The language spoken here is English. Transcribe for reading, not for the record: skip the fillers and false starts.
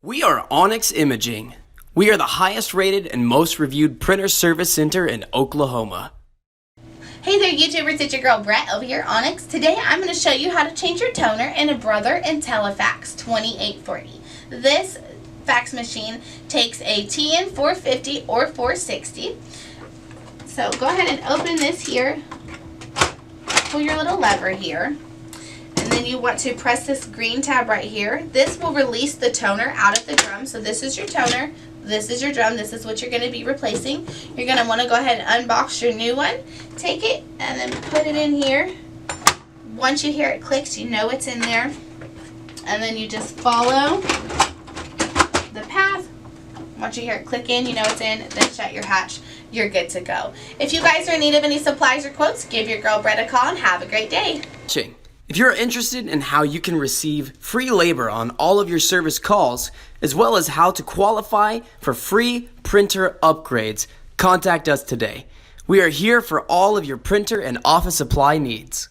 We are Onyx Imaging. We are the highest rated and most reviewed printer service center in Oklahoma. Hey there YouTubers, it's your girl Brett over here at Onyx. Today I'm going to show you how to change your toner in a Brother Intellifax 2840. This fax machine takes a TN 450 or 460. So go ahead and open this here. Pull your little lever here. And then you want to press this green tab right here. This will release the toner out of the drum. So this is your toner, this is your drum, this is what you're going to be replacing. You're going to want to go ahead and unbox your new one. Take it and then put it in here. Once you hear it clicks, you know it's in there. And then you just follow the path. Once you hear it click in, you know it's in, then shut your hatch. You're good to go. If you guys are in need of any supplies or quotes, give your girl Brett a call and have a great day. If you're interested in how you can receive free labor on all of your service calls, as well as how to qualify for free printer upgrades, contact us today. We are here for all of your printer and office supply needs.